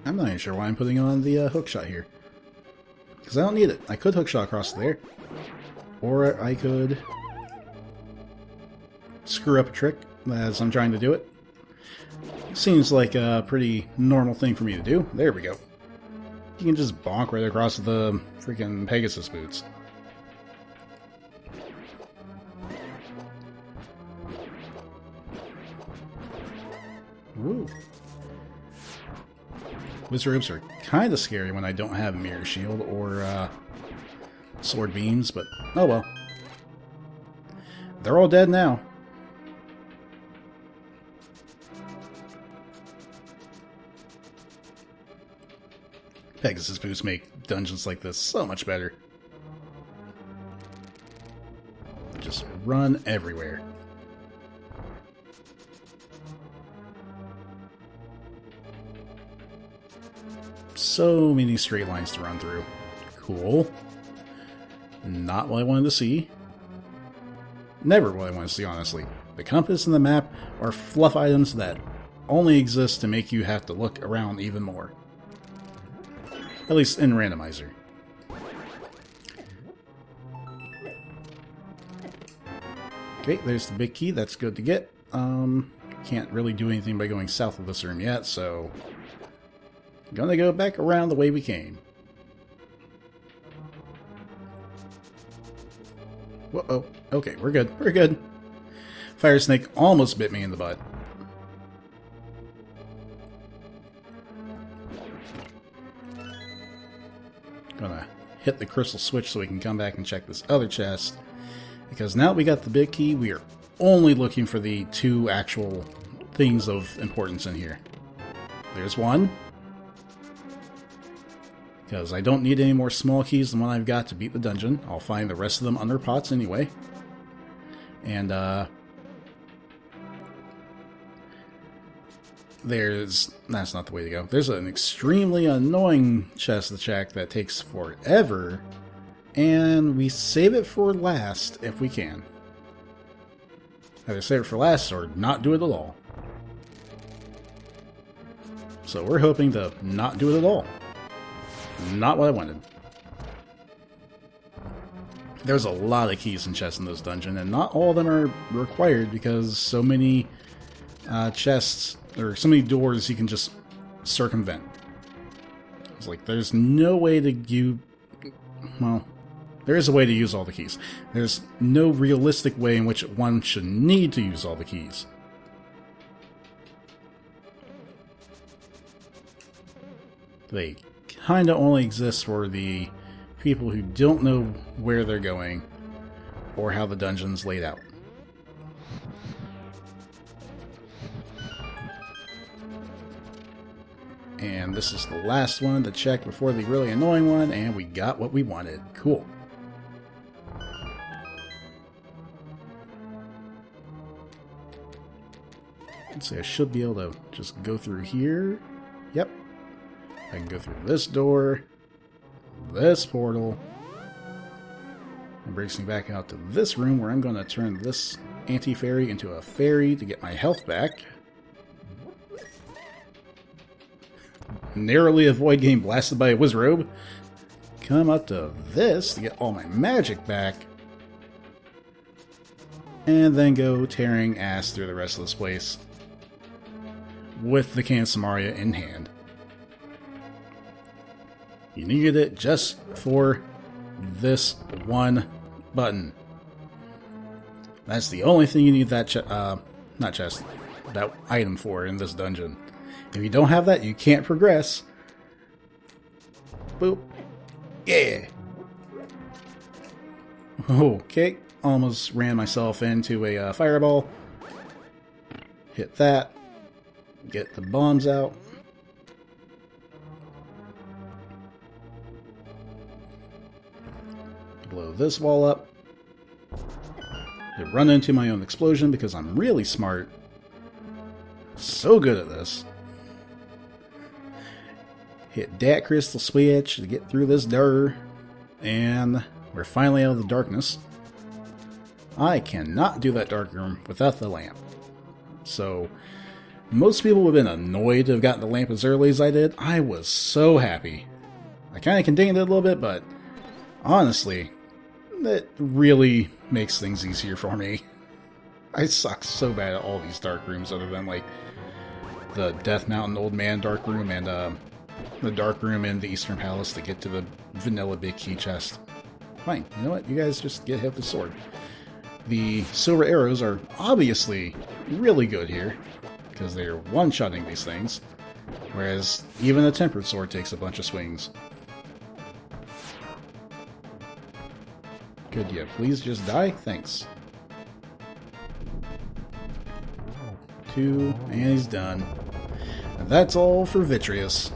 I'm not even sure why I'm putting on the hook shot here. Because I don't need it. I could hook shot across there. Or I could screw up a trick as I'm trying to do it. Seems like a pretty normal thing for me to do. There we go. You can just bonk right across the freaking Pegasus boots. Woo. Wizards are kind of scary when I don't have Mirror Shield or Sword Beams, but oh well. They're all dead now. Pegasus boots make dungeons like this so much better. Just run everywhere. So many straight lines to run through. Cool. Not what I wanted to see. Never what I want to see, honestly. The compass and the map are fluff items that only exist to make you have to look around even more. At least in Randomizer. Okay, there's the big key. That's good to get. Can't really do anything by going south of this room yet, so gonna go back around the way we came. Whoa, okay, we're good, we're good. Fire snake almost bit me in the butt. Gonna hit the crystal switch so we can come back and check this other chest. Because now we got the big key, we are only looking for the two actual things of importance in here. There's one. Because I don't need any more small keys than what I've got to beat the dungeon. I'll find the rest of them under pots anyway. And, that's not the way to go. There's an extremely annoying chest to check that takes forever. And we save it for last if we can. Either save it for last or not do it at all. So we're hoping to not do it at all. Not what I wanted. There's a lot of keys and chests in this dungeon, and not all of them are required because so many chests, or so many doors you can just circumvent. It's like, there's no way to well, there is a way to use all the keys. There's no realistic way in which one should need to use all the keys. They kinda only exist for the people who don't know where they're going or how the dungeon's laid out. And this is the last one to check before the really annoying one, and we got what we wanted. Cool. Let's see, I should be able to just go through here. Yep. I can go through this door, this portal. It brings me back out to this room where I'm going to turn this anti-fairy into a fairy to get my health back. Narrowly avoid getting blasted by a wizrobe. Come up to this to get all my magic back. And then go tearing ass through the rest of this place with the can of Samaria in hand. You needed it just for this one button. That's the only thing you need that not chest, that item for in this dungeon. If you don't have that, you can't progress. Boop. Yeah. Okay. Almost ran myself into a fireball. Hit that. Get the bombs out. Blow this wall up. Run into my own explosion because I'm really smart. So good at this. Hit that crystal switch to get through this door. And we're finally out of the darkness. I cannot do that dark room without the lamp. So Most people would have been annoyed to have gotten the lamp as early as I did. I was so happy. I kind of contained it a little bit, but honestly, it really makes things easier for me. I suck so bad at all these dark rooms other than, like, the Death Mountain Old Man dark room and the dark room in the Eastern Palace to get to the vanilla big key chest. Fine, you know what? You guys just get hit with the sword. The silver arrows are obviously really good here, because they're one-shotting these things, whereas even a tempered sword takes a bunch of swings. Could you please just die? Thanks. 2, and he's done. And that's all for Vitreous.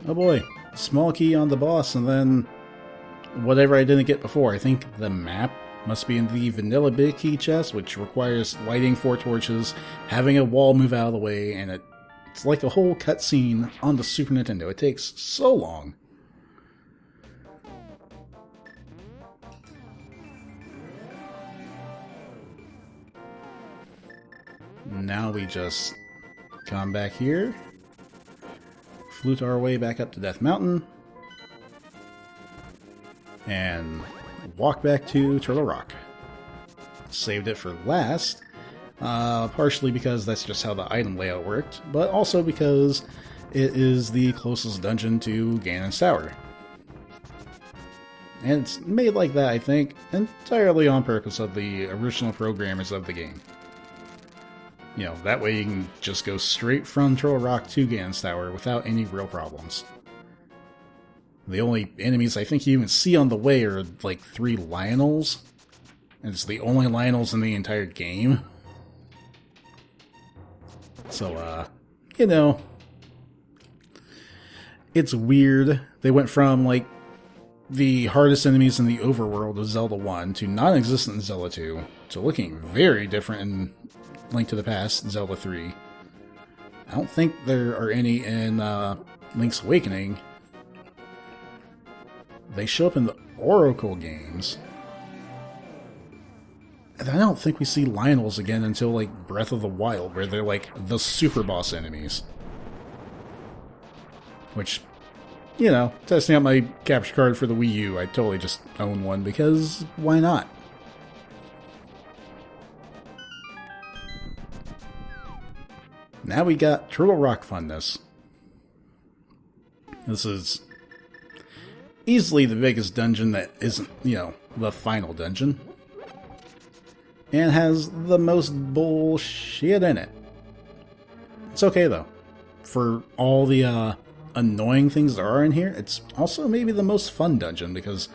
Oh boy, small key on the boss, and then whatever I didn't get before. I think the map must be in the vanilla big key chest, which requires lighting 4 torches, having a wall move out of the way, and it's like a whole cutscene on the Super Nintendo. It takes so long. Now we just come back here, flute our way back up to Death Mountain, and walk back to Turtle Rock. Saved it for last, partially because that's just how the item layout worked, but also because it is the closest dungeon to Ganon's Tower. And it's made like that, I think, entirely on purpose of the original programmers of the game. You know, that way you can just go straight from Turtle Rock to Ganon's Tower without any real problems. The only enemies I think you even see on the way are like 3 Lionels. And it's the only Lionels in the entire game. So, you know, it's weird. They went from, like, the hardest enemies in the overworld of Zelda 1 to non-existent in Zelda 2 to looking very different in Link to the Past, Zelda 3. I don't think there are any in Link's Awakening. They show up in the Oracle games. And I don't think we see Lionels again until, like, Breath of the Wild, where they're, like, the super boss enemies. Which, you know, testing out my capture card for the Wii U, I totally just own one, because why not? Now we got Turtle Rock funness. This is easily the biggest dungeon that isn't, you know, the final dungeon. And has the most bullshit in it. It's okay though. For all the annoying things there are in here, it's also maybe the most fun dungeon because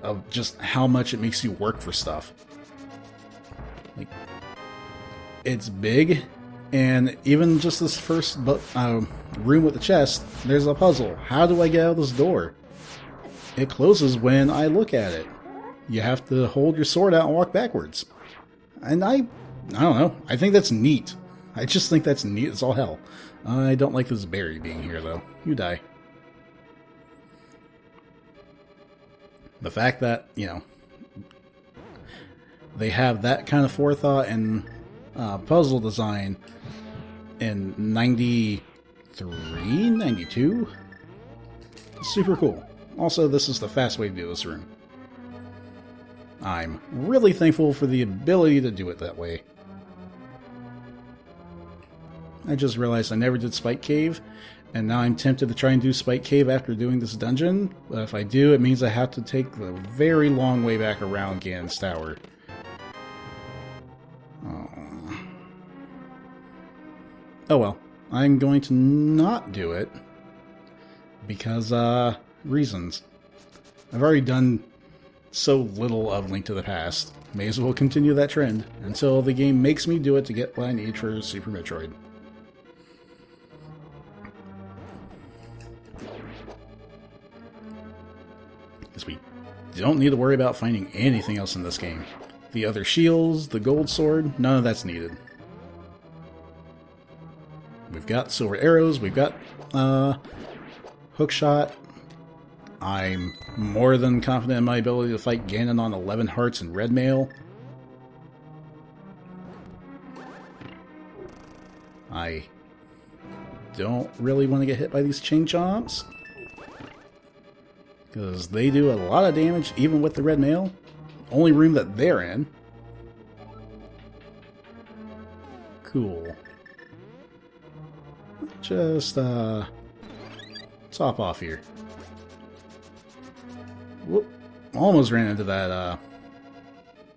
of just how much it makes you work for stuff. Like, it's big. And even just this first room with the chest, there's a puzzle. How do I get out of this door? It closes when I look at it. You have to hold your sword out and walk backwards. And I don't know. I think that's neat. I just think that's neat as all hell. I don't like this berry being here, though. You die. The fact that, you know, they have that kind of forethought and puzzle design in 93, 92? Super cool. Also, this is the fast way to do this room. I'm really thankful for the ability to do it that way. I just realized I never did Spike Cave, and now I'm tempted to try and do Spike Cave after doing this dungeon, but if I do, it means I have to take the very long way back around Ganon's Tower. Oh well, I'm going to not do it because, reasons. I've already done so little of Link to the Past. May as well continue that trend until the game makes me do it to get what I need for Super Metroid. Because we don't need to worry about finding anything else in this game. The other shields, the gold sword, none of that's needed. We've got silver arrows, we've got hookshot. I'm more than confident in my ability to fight Ganon on 11 hearts and red mail. I don't really want to get hit by these chain chomps, because they do a lot of damage even with the red mail. Only room that they're in. Cool. Just top off here. Whoop. Almost ran into that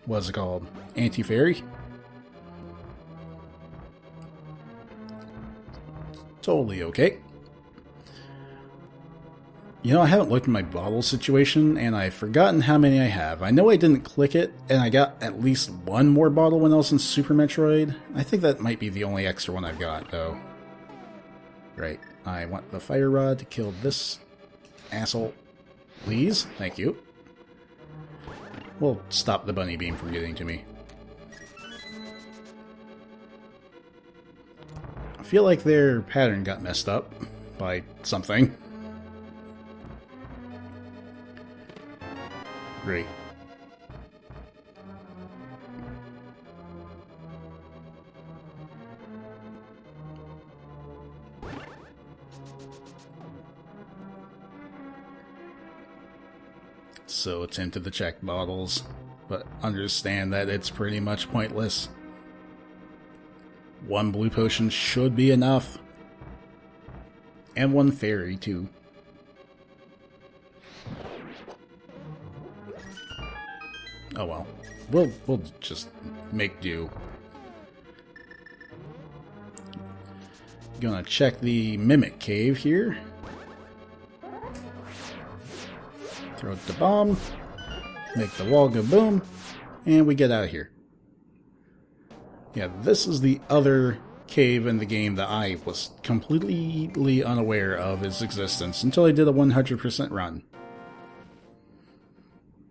what's it called? Anti-fairy. Totally okay. You know, I haven't looked at my bottle situation, and I've forgotten how many I have. I know I didn't click it, and I got at least one more bottle when I was in Super Metroid. I think that might be the only extra one I've got, though. Right. I want the fire rod to kill this asshole. Please? Thank you. We'll stop the bunny beam from getting to me. I feel like their pattern got messed up by something. Great. So tempted to check bottles, but understand that it's pretty much pointless. One blue potion should be enough. And one fairy, too. Oh well. We'll just make do. Gonna check the Mimic Cave here. Throw the bomb. Make the wall go boom. And we get out of here. Yeah, this is the other cave in the game that I was completely unaware of its existence until I did a 100% run.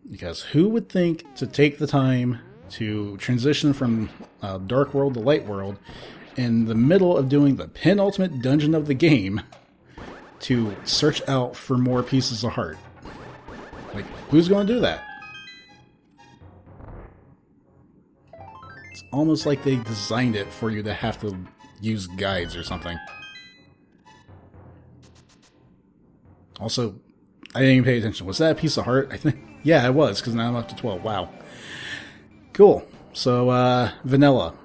Because who would think to take the time to transition from Dark World to Light World in the middle of doing the penultimate dungeon of the game to search out for more pieces of heart? Like, who's going to do that? It's almost like they designed it for you to have to use guides or something. Also, I didn't even pay attention. Was that a piece of heart? I think. Yeah, it was, because now I'm up to 12. Wow. Cool. So, vanilla.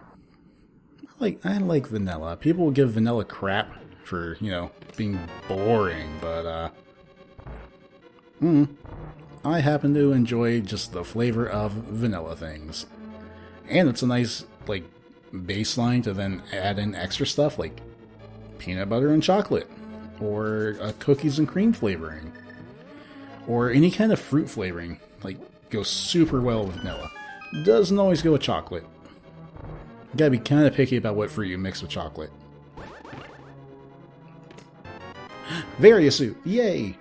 I like vanilla. People will give vanilla crap for, you know, being boring, but, I happen to enjoy just the flavor of vanilla things. And it's a nice, like, baseline to then add in extra stuff, like peanut butter and chocolate, or cookies and cream flavoring. Or any kind of fruit flavoring, like, goes super well with vanilla. Doesn't always go with chocolate. You gotta be kind of picky about what fruit you mix with chocolate. Varia suit, yay!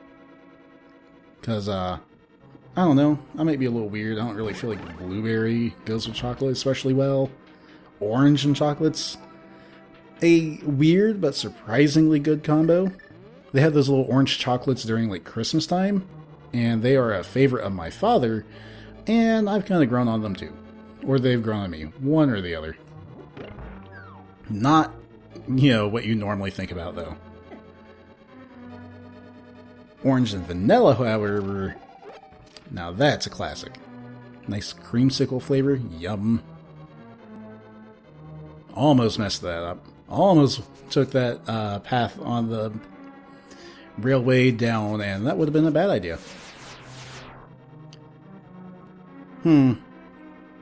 Because, I don't know, I might be a little weird. I don't really feel like blueberry goes with chocolate especially well. Orange and chocolate's a weird but surprisingly good combo. They have those little orange chocolates during, like, Christmas time. And they are a favorite of my father, and I've kind of grown on them too. Or they've grown on me, one or the other. Not, you know, what you normally think about, though. Orange and vanilla, however, now that's a classic. Nice creamsicle flavor, yum. Almost messed that up. Almost took that path on the railway down, and that would have been a bad idea.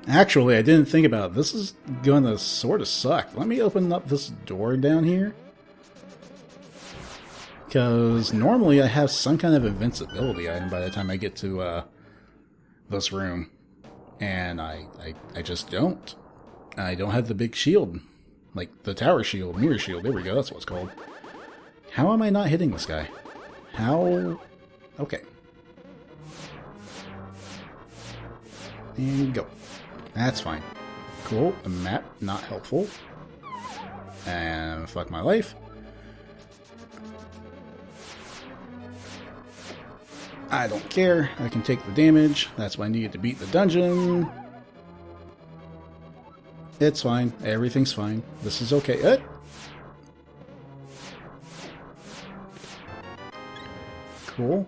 Actually, I didn't think about it. This is gonna sort of suck. Let me open up this door down here. Because normally I have some kind of invincibility item by the time I get to this room. And I just don't. I don't have the big shield. Like the tower shield, mirror shield. There we go, that's what it's called. How am I not hitting this guy? How? Okay. And go. That's fine. Cool. The map, not helpful. And fuck my life. I don't care. I can take the damage. That's what I needed to beat the dungeon. It's fine. Everything's fine. This is okay. Cool.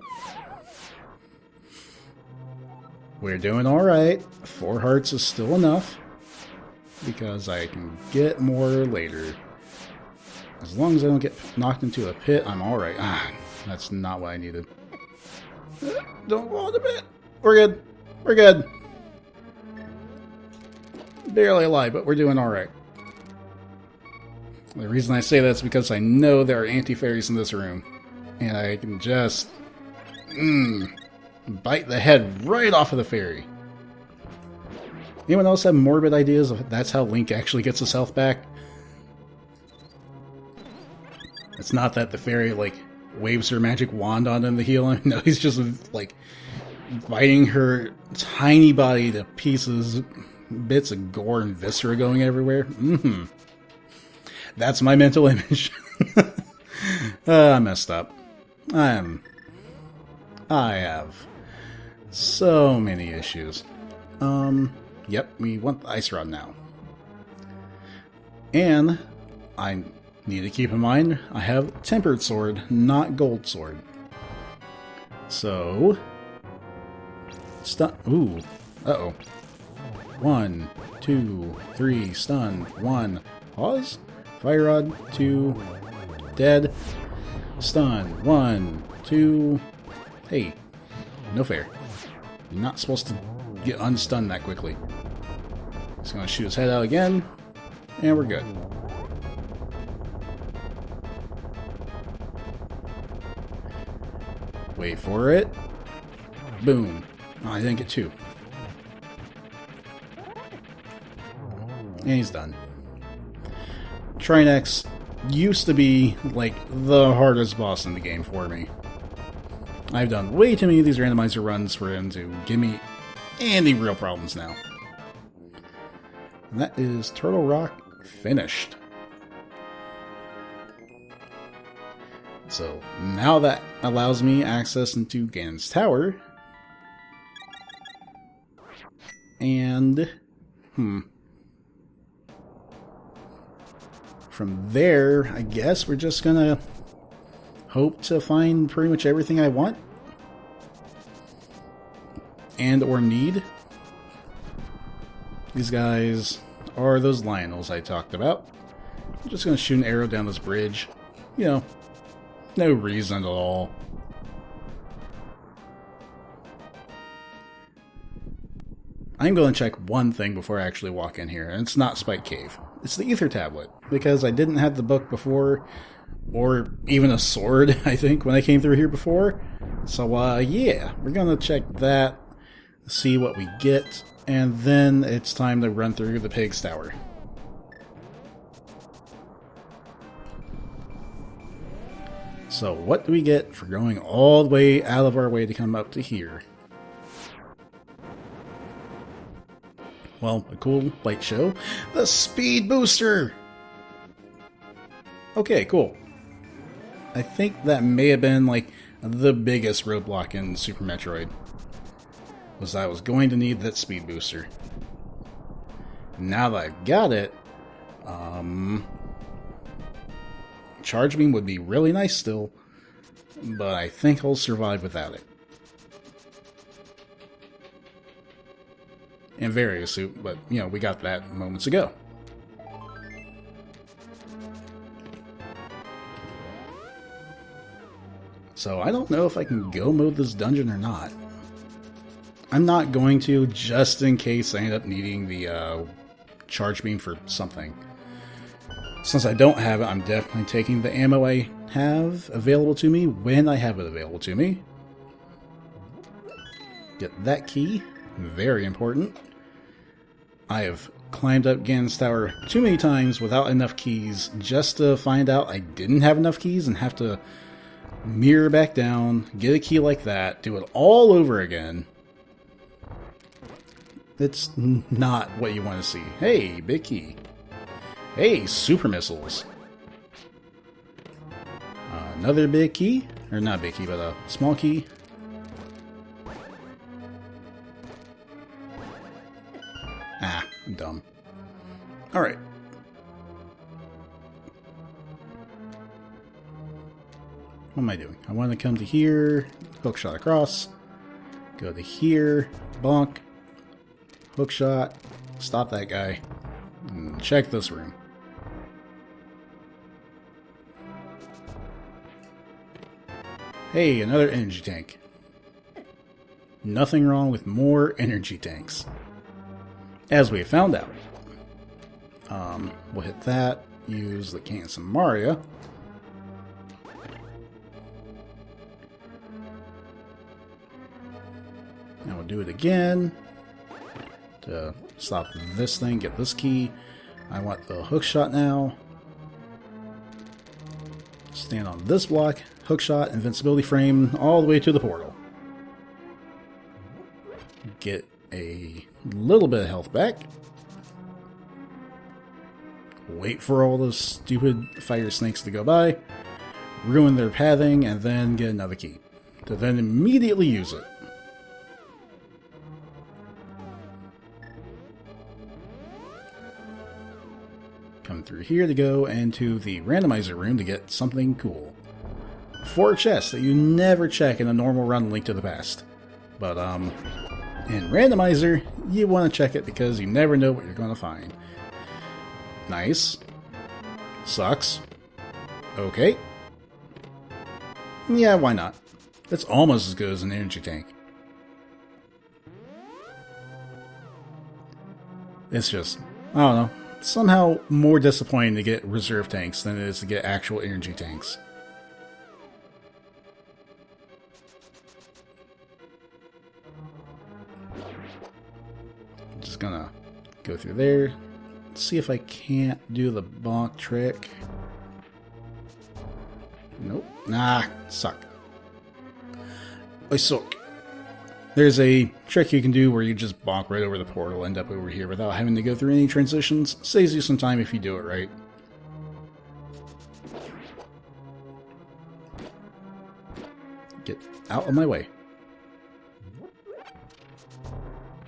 We're doing alright. 4 hearts is still enough, because I can get more later. As long as I don't get knocked into a pit, I'm alright. Ah, that's not what I needed. Don't go on the pit. We're good. We're good. Barely alive, but we're doing alright. The reason I say that is because I know there are anti-fairies in this room. And I can just... bite the head right off of the fairy. Anyone else have morbid ideas of that's how Link actually gets his health back? It's not that the fairy, like, waves her magic wand on him to heal him. No, he's just, like, biting her tiny body to pieces, bits of gore and viscera going everywhere. That's my mental image. I messed up. I have so many issues. Yep, we want the ice rod now. And I need to keep in mind, I have tempered sword, not gold sword. So, stun. Ooh, uh-oh. 1, 2, 3, stun. 1, pause. Fire rod. 2, dead. Stun. 1, 2. Hey, no fair. You're not supposed to get unstunned that quickly. He's gonna shoot his head out again, and we're good. Wait for it. Boom. Oh, I didn't get 2. And he's done. Trinex used to be, like, the hardest boss in the game for me. I've done way too many of these randomizer runs for him to give me any real problems now. And that is Turtle Rock finished. So now that allows me access into Ganon's Tower. And, from there, I guess we're just gonna hope to find pretty much everything I want. And or need. These guys are those Lionels I talked about. I'm just gonna shoot an arrow down this bridge. You know, no reason at all. I'm going to check one thing before I actually walk in here, and it's not Spike Cave. It's the Ether Tablet, because I didn't have the book before, or even a sword, I think, when I came through here before. So, yeah, we're going to check that, see what we get, and then it's time to run through the Pig's Tower. So, what do we get for going all the way out of our way to come up to here? Well, a cool light show. The Speed Booster! Okay, cool. I think that may have been, like, the biggest roadblock in Super Metroid. Was I was going to need that Speed Booster. Now that I've got it, Charge Beam would be really nice still, but I think I'll survive without it. And Various Suit, but, you know, we got that moments ago. So I don't know if I can go mode this dungeon or not. I'm not going to, just in case I end up needing the Charge Beam for something. Since I don't have it, I'm definitely taking the ammo I have available to me when I have it available to me. Get that key. Very important. I have climbed up Ganon's Tower too many times without enough keys just to find out I didn't have enough keys and have to mirror back down, get a key like that, do it all over again. It's not what you want to see. Hey, big key. Hey, super missiles. Another big key. Or not big key, but a small key. Ah, I'm dumb. Alright. What am I doing? I want to come to here, hook shot across, go to here, bonk, hook shot, stop that guy, and check this room. Hey, another energy tank. Nothing wrong with more energy tanks, as we have found out. We'll hit that, use the Cancer Maria. Now we'll do it again to stop this thing, get this key. I want the hook shot now. Stand on this block, hook shot, invincibility frame, all the way to the portal. Get a little bit of health back. Wait for all those stupid fire snakes to go by, ruin their pathing, and then get another key to then immediately use it. Come through here to go into the randomizer room to get something cool. 4 chests that you never check in a normal run Link to the Past. But, in randomizer, you want to check it because you never know what you're going to find. Nice. Sucks. Okay. Yeah, why not? It's almost as good as an energy tank. It's just, I don't know, somehow more disappointing to get reserve tanks than it is to get actual energy tanks. Just gonna go through there. See if I can't do the bonk trick. Nope. Nah, suck. I suck. There's a trick you can do where you just bonk right over the portal, end up over here without having to go through any transitions. Saves you some time if you do it right. Get out of my way.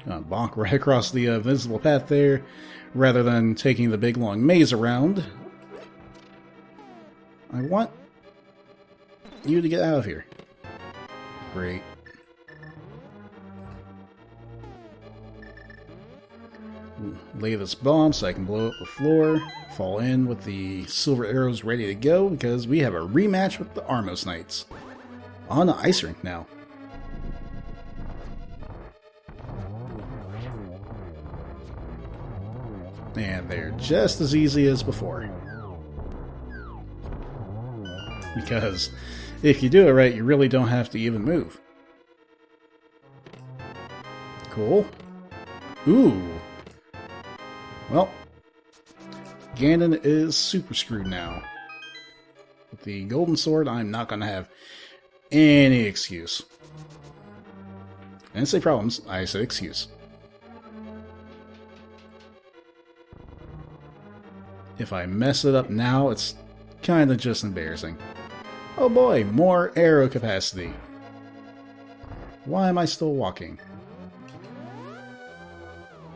Gonna bonk right across the visible path there, rather than taking the big long maze around. I want you to get out of here. Great. Lay this bomb so I can blow up the floor, fall in with the silver arrows ready to go, because we have a rematch with the Armos Knights. On the ice rink now. And they're just as easy as before. Because if you do it right, you really don't have to even move. Cool. Ooh. Well, Ganon is super screwed now. With the golden sword, I'm not going to have any excuse. I didn't say problems, I said excuse. If I mess it up now, it's kind of just embarrassing. Oh boy, more arrow capacity. Why am I still walking?